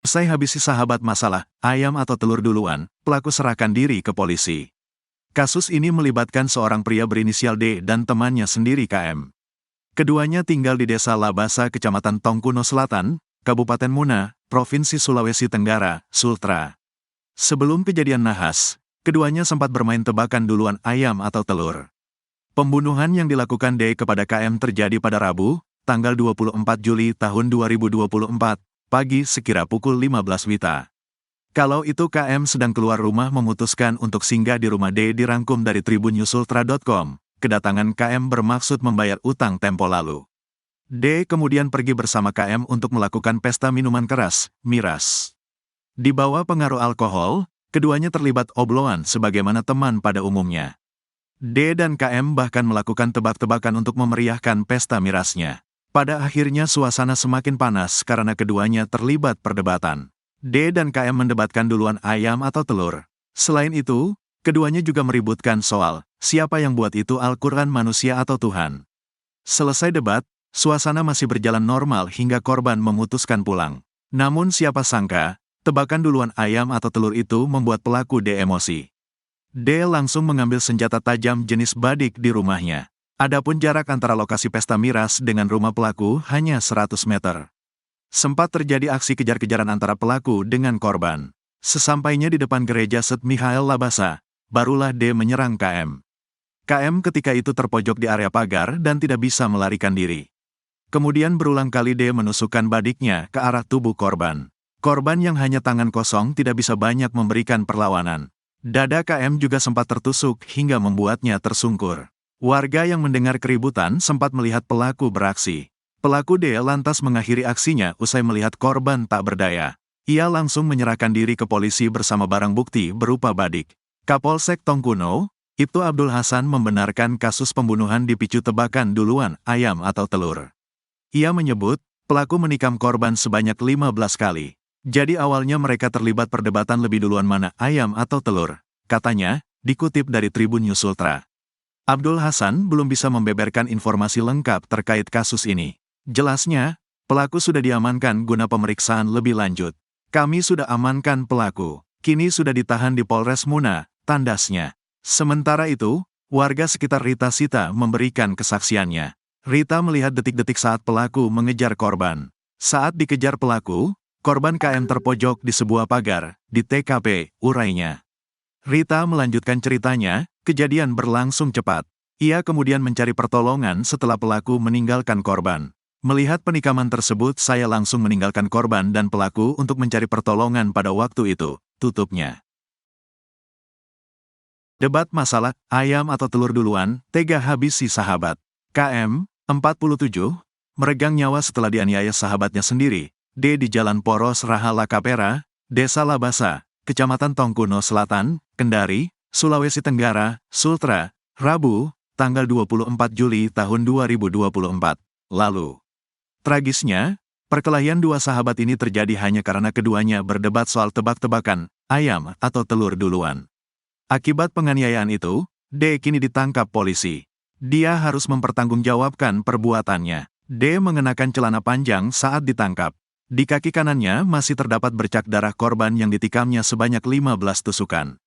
Usai habisi sahabat masalah, ayam atau telur duluan, pelaku serahkan diri ke polisi. Kasus ini melibatkan seorang pria berinisial D dan temannya sendiri KM. Keduanya tinggal di Desa Labasa, Kecamatan Tongkuno Selatan, Kabupaten Muna, Provinsi Sulawesi Tenggara, Sultra. Sebelum kejadian nahas, keduanya sempat bermain tebakan duluan ayam atau telur. Pembunuhan yang dilakukan D kepada KM terjadi pada Rabu, tanggal 24 Juli tahun 2024, pagi sekira pukul 15 WITA. Kalau itu KM sedang keluar rumah memutuskan untuk singgah di rumah D dirangkum dari tribunnyusultra.com. Kedatangan KM bermaksud membayar utang tempo lalu. D kemudian pergi bersama KM untuk melakukan pesta minuman keras, miras. Di bawah pengaruh alkohol, keduanya terlibat obrolan sebagaimana teman pada umumnya. D dan KM bahkan melakukan tebak-tebakan untuk memeriahkan pesta mirasnya. Pada akhirnya suasana semakin panas karena keduanya terlibat perdebatan. D dan KM mendebatkan duluan ayam atau telur. Selain itu, keduanya juga meributkan soal siapa yang buat itu Al-Quran manusia atau Tuhan. Selesai debat, suasana masih berjalan normal hingga korban memutuskan pulang. Namun siapa sangka, tebakan duluan ayam atau telur itu membuat pelaku D emosi. D langsung mengambil senjata tajam jenis badik di rumahnya. Adapun jarak antara lokasi pesta miras dengan rumah pelaku hanya 100 meter. Sempat terjadi aksi kejar-kejaran antara pelaku dengan korban. Sesampainya di depan gereja St. Michael Labasa, barulah D menyerang KM. KM ketika itu terpojok di area pagar dan tidak bisa melarikan diri. Kemudian berulang kali D menusukkan badiknya ke arah tubuh korban. Korban yang hanya tangan kosong tidak bisa banyak memberikan perlawanan. Dada KM juga sempat tertusuk hingga membuatnya tersungkur. Warga yang mendengar keributan sempat melihat pelaku beraksi. Pelaku D lantas mengakhiri aksinya usai melihat korban tak berdaya. Ia langsung menyerahkan diri ke polisi bersama barang bukti berupa badik. Kapolsek Tongkuno, Ibtu Abdul Hasan membenarkan kasus pembunuhan dipicu tebakan duluan ayam atau telur. Ia menyebut, pelaku menikam korban sebanyak 15 kali. Jadi awalnya mereka terlibat perdebatan lebih duluan mana ayam atau telur. Katanya, dikutip dari Tribun News Sultra. Abdul Hasan belum bisa membeberkan informasi lengkap terkait kasus ini. Jelasnya, pelaku sudah diamankan guna pemeriksaan lebih lanjut. Kami sudah amankan pelaku, kini sudah ditahan di Polres Muna, tandasnya. Sementara itu, warga sekitar Rita Sita memberikan kesaksiannya. Rita melihat detik-detik saat pelaku mengejar korban. Saat dikejar pelaku, korban KM terpojok di sebuah pagar, di TKP, urainya. Rita melanjutkan ceritanya, kejadian berlangsung cepat. Ia kemudian mencari pertolongan setelah pelaku meninggalkan korban. Melihat penikaman tersebut, saya langsung meninggalkan korban dan pelaku untuk mencari pertolongan pada waktu itu, tutupnya. Debat masalah, ayam atau telur duluan, tega habis si sahabat. KM, 47, meregang nyawa setelah dianiaya sahabatnya sendiri, D di Jalan Poros Rahala Kapera, Desa Labasa, Kecamatan Tongkuno Selatan, Kendari, Sulawesi Tenggara, Sultra, Rabu, tanggal 24 Juli tahun 2024, lalu. Tragisnya, perkelahian dua sahabat ini terjadi hanya karena keduanya berdebat soal tebak-tebakan, ayam atau telur duluan. Akibat penganiayaan itu, D kini ditangkap polisi. Dia harus mempertanggungjawabkan perbuatannya. D mengenakan celana panjang saat ditangkap. Di kaki kanannya masih terdapat bercak darah korban yang ditikamnya sebanyak 15 tusukan.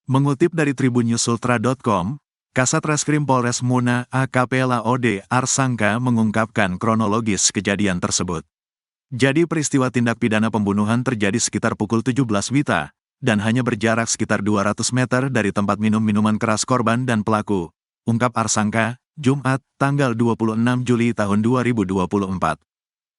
Mengutip dari tribunnyusultra.com, Kasat Reskrim Polres Muna AKP Laode Arsangka mengungkapkan kronologis kejadian tersebut. Jadi peristiwa tindak pidana pembunuhan terjadi sekitar pukul 17 WITA, dan hanya berjarak sekitar 200 meter dari tempat minum minuman keras korban dan pelaku, ungkap Arsangka, Jumat, tanggal 26 Juli tahun 2024.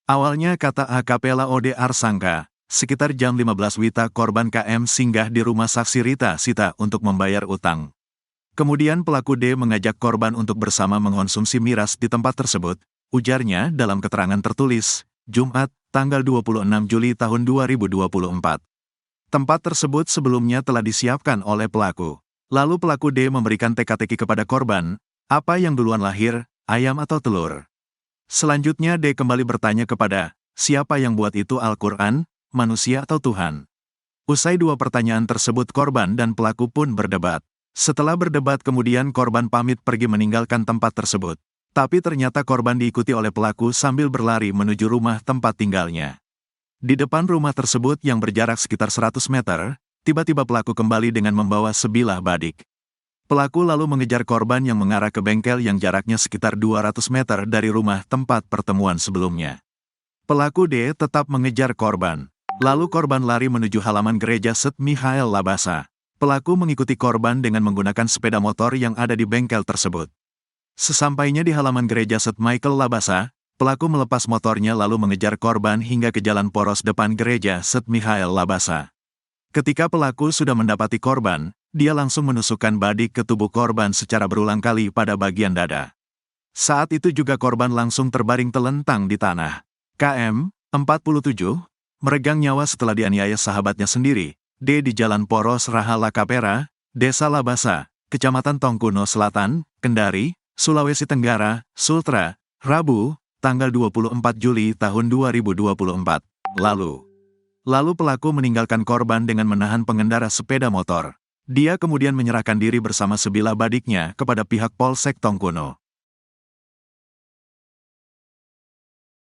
Awalnya kata AKP Laode Arsangka, sekitar jam 15 WITA korban KM singgah di rumah saksi Rita Sita untuk membayar utang. Kemudian pelaku D mengajak korban untuk bersama mengkonsumsi miras di tempat tersebut, ujarnya dalam keterangan tertulis, Jumat, tanggal 26 Juli tahun 2024. Tempat tersebut sebelumnya telah disiapkan oleh pelaku. Lalu pelaku D memberikan teka-teki kepada korban, apa yang duluan lahir, ayam atau telur? Selanjutnya D kembali bertanya kepada, siapa yang buat itu Al-Quran, manusia atau Tuhan? Usai dua pertanyaan tersebut korban dan pelaku pun berdebat. Setelah berdebat kemudian korban pamit pergi meninggalkan tempat tersebut. Tapi ternyata korban diikuti oleh pelaku sambil berlari menuju rumah tempat tinggalnya. Di depan rumah tersebut yang berjarak sekitar 100 meter, tiba-tiba pelaku kembali dengan membawa sebilah badik. Pelaku lalu mengejar korban yang mengarah ke bengkel yang jaraknya sekitar 200 meter dari rumah tempat pertemuan sebelumnya. Pelaku D tetap mengejar korban. Lalu korban lari menuju halaman gereja St. Michael Labasa. Pelaku mengikuti korban dengan menggunakan sepeda motor yang ada di bengkel tersebut. Sesampainya di halaman gereja St. Michael Labasa, pelaku melepas motornya lalu mengejar korban hingga ke jalan poros depan gereja St. Michael Labasa. Ketika pelaku sudah mendapati korban, dia langsung menusukkan badik ke tubuh korban secara berulang kali pada bagian dada. Saat itu juga korban langsung terbaring telentang di tanah. KM, 47, meregang nyawa setelah dianiaya sahabatnya sendiri, D di Jalan Poros Rahala Kapera, Desa Labasa, Kecamatan Tongkuno Selatan, Kendari, Sulawesi Tenggara, Sultra, Rabu, tanggal 24 Juli tahun 2024. Lalu pelaku meninggalkan korban dengan menahan pengendara sepeda motor. Dia kemudian menyerahkan diri bersama sebilah badiknya kepada pihak Polsek Tongkuno.